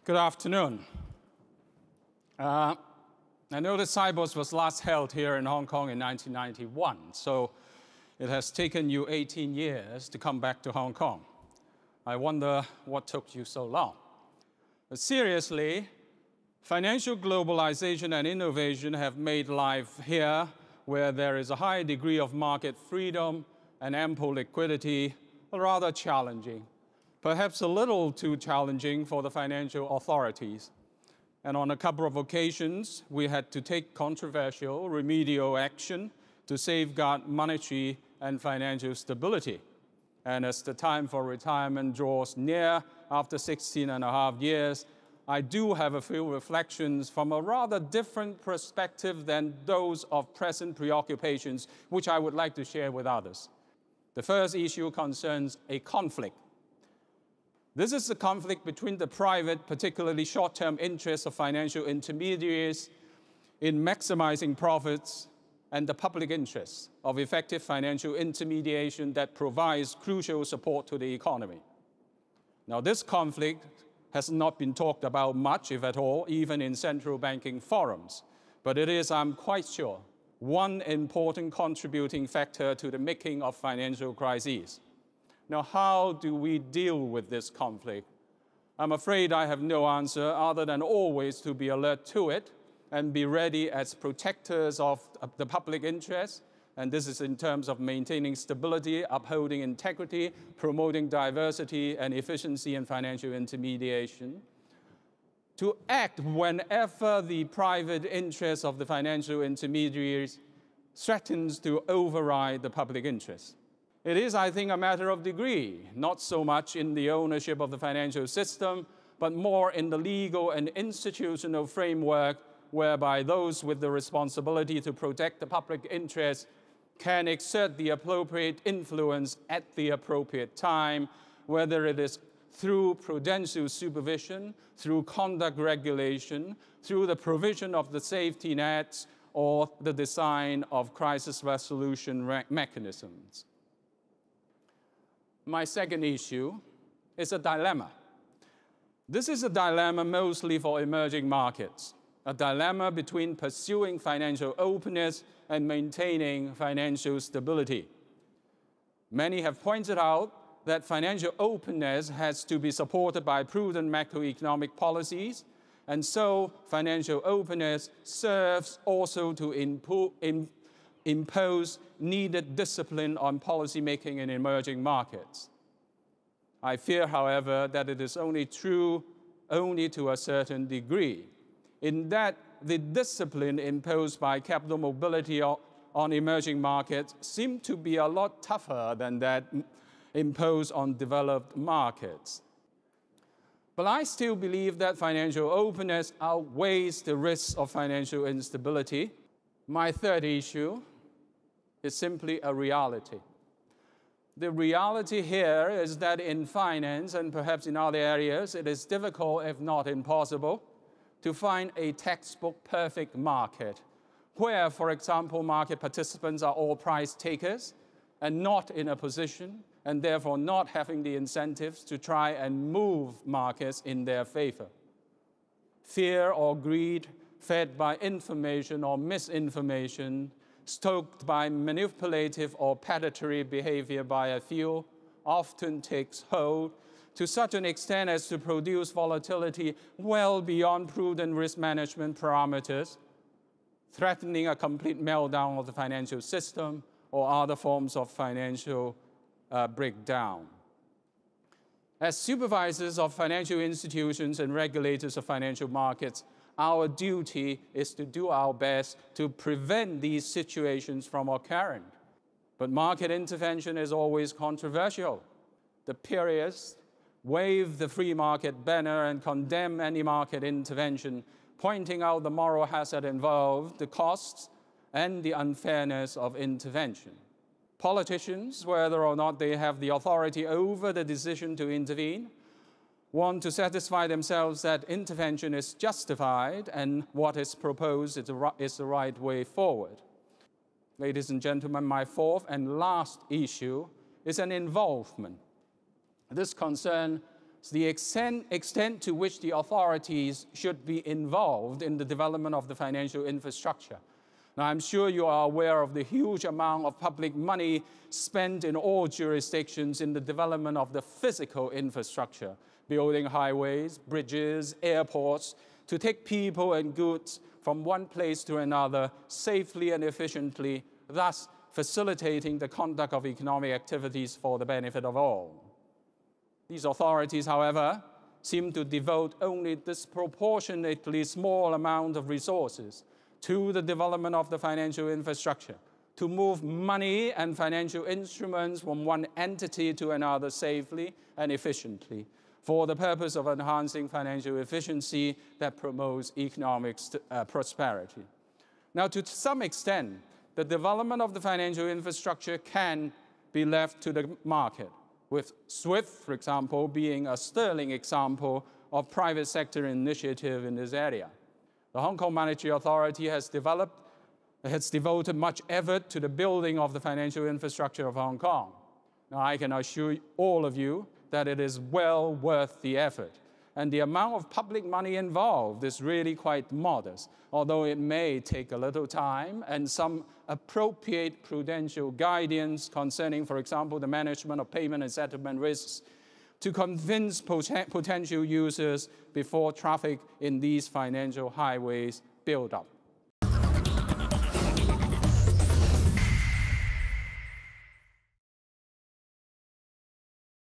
Good afternoon. I know that Sibos was last held here in Hong Kong in 1991, so it has taken you 18 years to come back to Hong Kong. I wonder what took you so long. But seriously, financial globalization and innovation have made life here, where there is a high degree of market freedom and ample liquidity, rather challenging. Perhaps a little too challenging for the financial authorities. And on a couple of occasions, we had to take controversial remedial action to safeguard monetary and financial stability. And as the time for retirement draws near after 16.5 years, I do have a few reflections from a rather different perspective than those of present preoccupations, which I would like to share with others. The first issue concerns a conflict. This is the conflict between the private, particularly short-term interests of financial intermediaries in maximizing profits and the public interests of effective financial intermediation that provides crucial support to the economy. Now, this conflict has not been talked about much, if at all, even in central banking forums. But it is, I'm quite sure, one important contributing factor to the making of financial crises. Now, how do we deal with this conflict? I'm afraid I have no answer other than always to be alert to it and be ready as protectors of the public interest. And this is in terms of maintaining stability, upholding integrity, promoting diversity and efficiency in financial intermediation. To act whenever the private interest of the financial intermediaries threatens to override the public interest. It is, I think, a matter of degree, not so much in the ownership of the financial system, but more in the legal and institutional framework whereby those with the responsibility to protect the public interest can exert the appropriate influence at the appropriate time, whether it is through prudential supervision, through conduct regulation, through the provision of the safety nets, or the design of crisis resolution mechanisms. My second issue is a dilemma. This is a dilemma mostly for emerging markets, a dilemma between pursuing financial openness and maintaining financial stability. Many have pointed out that financial openness has to be supported by prudent macroeconomic policies, and so financial openness serves also to impose needed discipline on policymaking in emerging markets. I fear, however, that it is only true to a certain degree, in that the discipline imposed by capital mobility on emerging markets seems to be a lot tougher than that imposed on developed markets. But I still believe that financial openness outweighs the risks of financial instability. My third issue is simply a reality. The reality here is that in finance and perhaps in other areas, it is difficult, if not impossible, to find a textbook perfect market where, for example, market participants are all price takers and not in a position and therefore not having the incentives to try and move markets in their favor. Fear or greed fed by information or misinformation, stoked by manipulative or predatory behavior by a few, often takes hold to such an extent as to produce volatility well beyond prudent risk management parameters, threatening a complete meltdown of the financial system or other forms of financial breakdown. As supervisors of financial institutions and regulators of financial markets, our duty is to do our best to prevent these situations from occurring. But market intervention is always controversial. The purists wave the free market banner and condemn any market intervention, pointing out the moral hazard involved, the costs, and the unfairness of intervention. Politicians, whether or not they have the authority over the decision to intervene, want to satisfy themselves that intervention is justified and what is proposed is the right way forward. Ladies and gentlemen, my fourth and last issue is an involvement. This concerns the extent to which the authorities should be involved in the development of the financial infrastructure. Now, I'm sure you are aware of the huge amount of public money spent in all jurisdictions in the development of the physical infrastructure, building highways, bridges, airports, to take people and goods from one place to another safely and efficiently, thus facilitating the conduct of economic activities for the benefit of all. These authorities, however, seem to devote only disproportionately small amount of resources to the development of the financial infrastructure, to move money and financial instruments from one entity to another safely and efficiently for the purpose of enhancing financial efficiency that promotes economic prosperity. Now, to some extent, the development of the financial infrastructure can be left to the market, with SWIFT, for example, being a sterling example of private sector initiative in this area. The Hong Kong Monetary Authority has devoted much effort to the building of the financial infrastructure of Hong Kong. Now, I can assure all of you that it is well worth the effort. And the amount of public money involved is really quite modest, although it may take a little time and some appropriate prudential guidance concerning, for example, the management of payment and settlement risks to convince potential users before traffic in these financial highways build up.